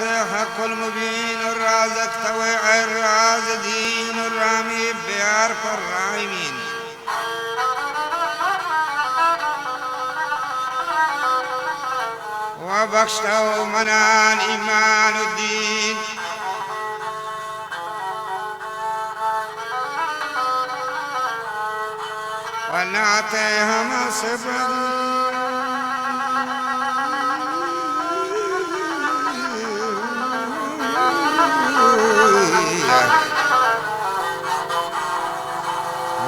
حق المبين الرازق توع الرازدين الرامي بيعرف الرايمين وبخشته منان إيمان الدين ونعطيهم صفة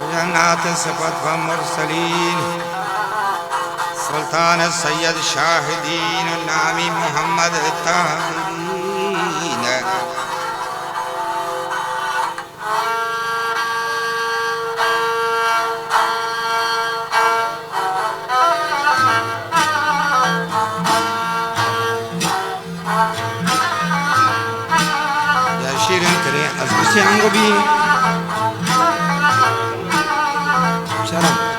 وجنات صفة فمرسلين سلطان السيد الشاهدين النامي محمد الطاهرين يا شيرين تري أزبسي عنقو بي سلام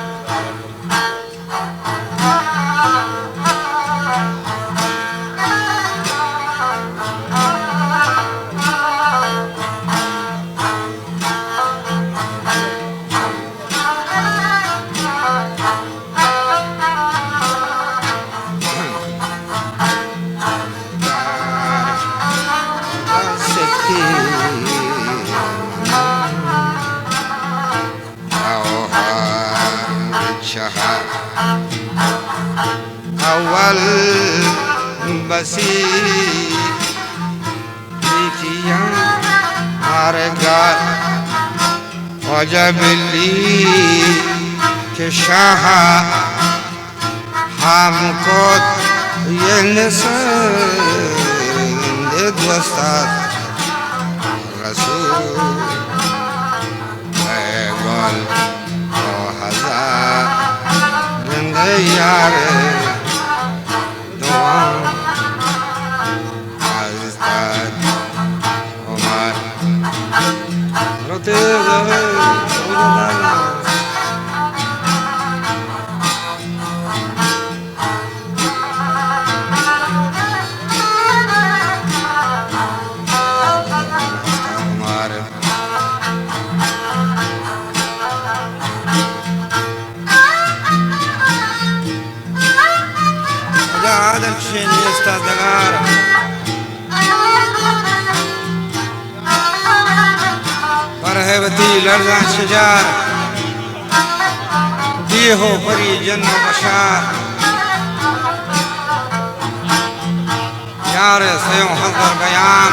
أول بسيط ليكيا أرقال وجب لي كشاها حامكوت ينسان دوستات رسول ويقول وحزا من دياره هذا الشيء يستدعى فرهبتي لرزان شجار ديهو فري جنة بشار يار سيوم حضر بيان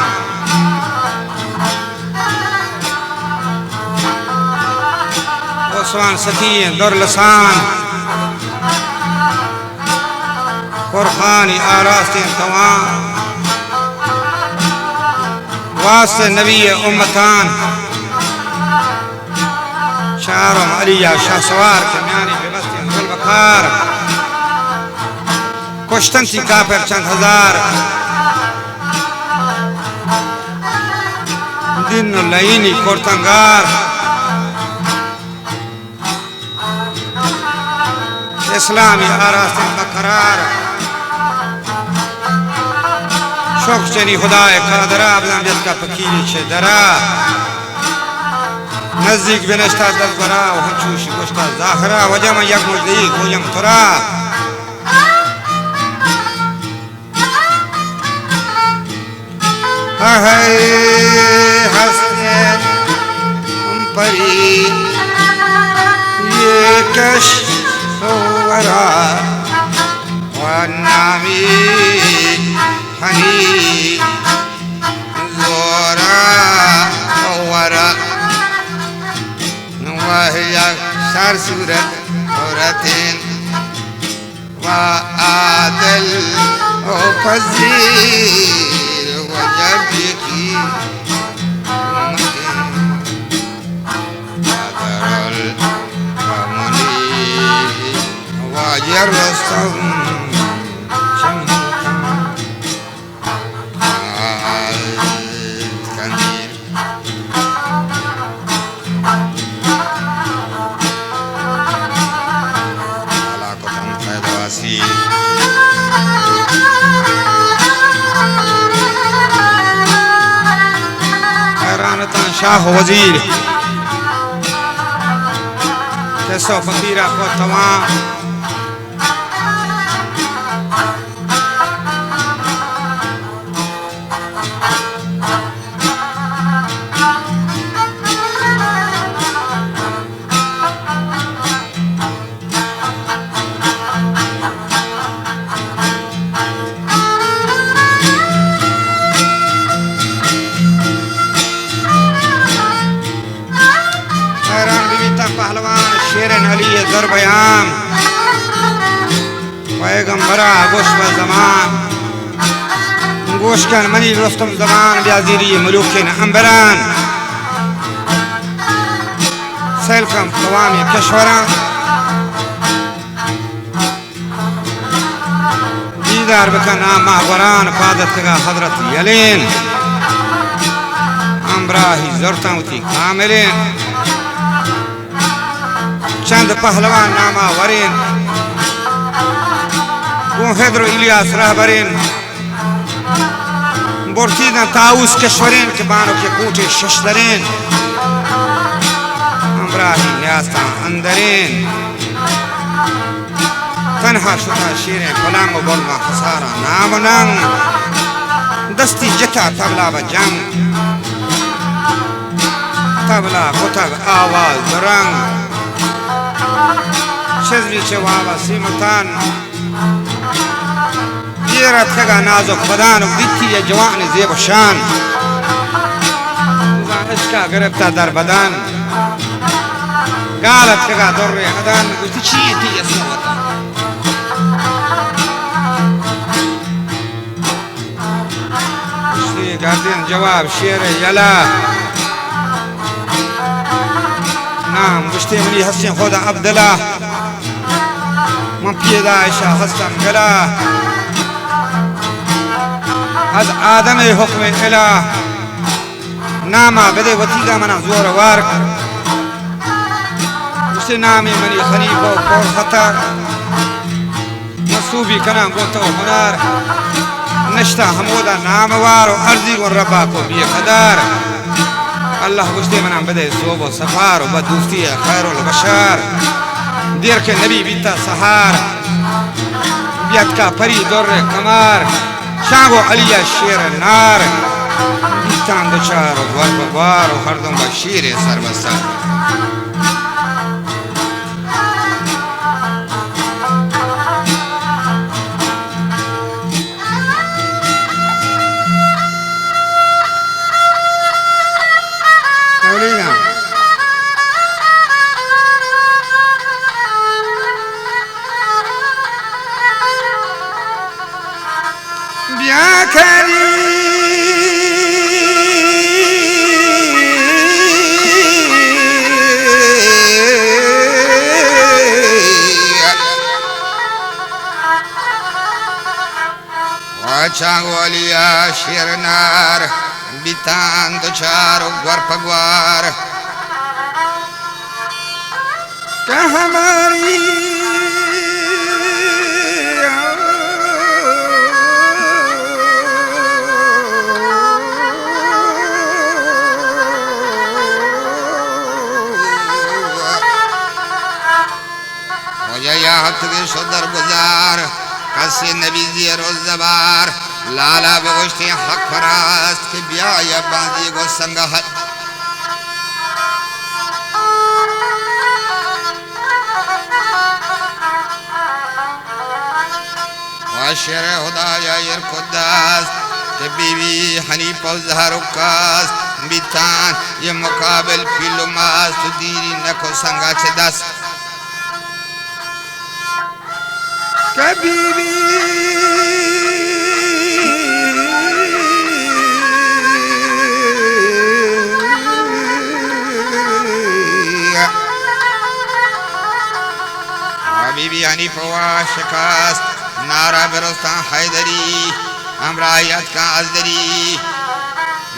وصوان سكين در لسان قرخاني آراستين توان واسط نبي أمتان شعرهم عليا شهسوار كمياني بمستين ذو البقار کشتنتی کافر چند هزار دین و لعینی کرتنگار اسلامی آراستین بقرار شوق چنی خدای قادرا بزن بیت کا فکیری چه درا نزدیک بنشتا دلبرا و همچوشی گشتا ظاهرا وجه من یک مجدهی گویم ترا هاي حسن پری يكش ورا والنامي حني زورا ورا وهي شار سورة ورتين وعادل وفزير وجبكي قدر الرمني وجرستم शाह वजीर कैसो फकीरा को तमाम पहलवान शेरन अली ज़रबयाम पैगम्बरा गोश्त ज़मान गोश्तन मनी रुस्तम ज़मान ब्याज़ीरी मलूकिन अंबरान सैलकम कवामी कश्वरा दीदार बकना महवरान पादत का हजरत यलीन अम्बराही ज़रताउती कामिलिन चंद पहलवान नामा वरीन हैदरो इलियास रहबरीन बोर्तीना ताऊस कश्वरीन के बानों के कूटे शशदरीन अमराही न्यास्ता अंदरीन तन्हा शुदा शीरें गुलाम बोलवा खसारा नाम नंग दस्ती जता तबला बजंग तबला कुतब आवाज रंग शजरी चवावा सीमतान ये रत्खगा नाजुक बदान दिखती है जवान ज़ेब शान इसका गिरफ्ता दर बदान गालत खगा दर्रे अदान कुछ चीज़ थी असमता इसलिए गार्डियन जवाब शेर यला नाम गुश्ते मनी हसन खुदा अब्दुल्ला من پیدایش هستم گلا از آدم حکم اله ناما بده وطیگا من زور وارک اسی نامی منی خلیفه و پر خطر مصوبی کنم گوتا و هنر نشتا همودا ناموار و ارضی و ربا کو بی قدر الله گشته منم بده صوب و سفار و بدوستی خیر و بشر دیر کے نبی بیتا سہار بیت کا پری دور کمار شاگو علی شیر نار بیتان دوچار و غور بغوار و ہر دم بشیر سر بسر चांगोलिया शेरनार बितान दोचार ग्वार पगवार हमारी मुझे याद के सदर गुजार कसे नबी ज़ेरो ज़बार लाला बेगोश्ते हक फरास्त के बिया या बांधी गो संगहत वाशर खुदाया यर खुदास के बीवी हनीफ ज़हरुकास बितान ये मुकाबल फिल्मास तुदीरी नको संगा चदस के बीवी बीबी हनीफ शिकास नारा बेरोस्ता हैदरी अमरायत का अजदरी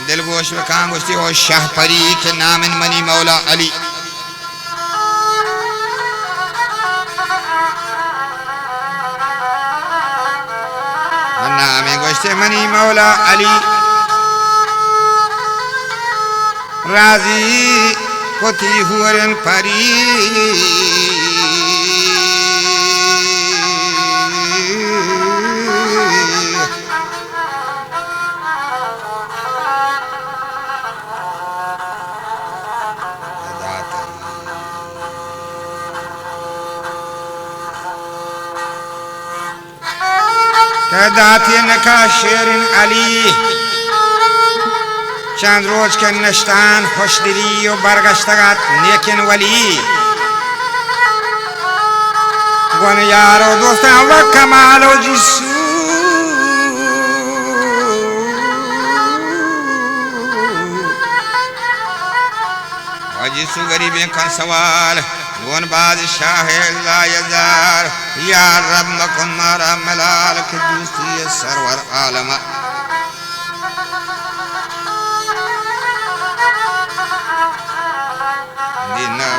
दिलगोश कांगुश्ती हो शाहपरी के नाम मनी मौला अली नाम गोश्ते मनी मौला अली राजी कोती हुरन परी दाती नका शेरिन अली चंद रोज के नश्तान खुश दिली और बरगश्तगत नेकिन वली गुन यारो दोस्ता व कमालो जिसू जिसू गरीबें का सवाल गुन बादशाह ला यजार या रब मकुन मारा मलाल के दूसरी सरवर आलम दिना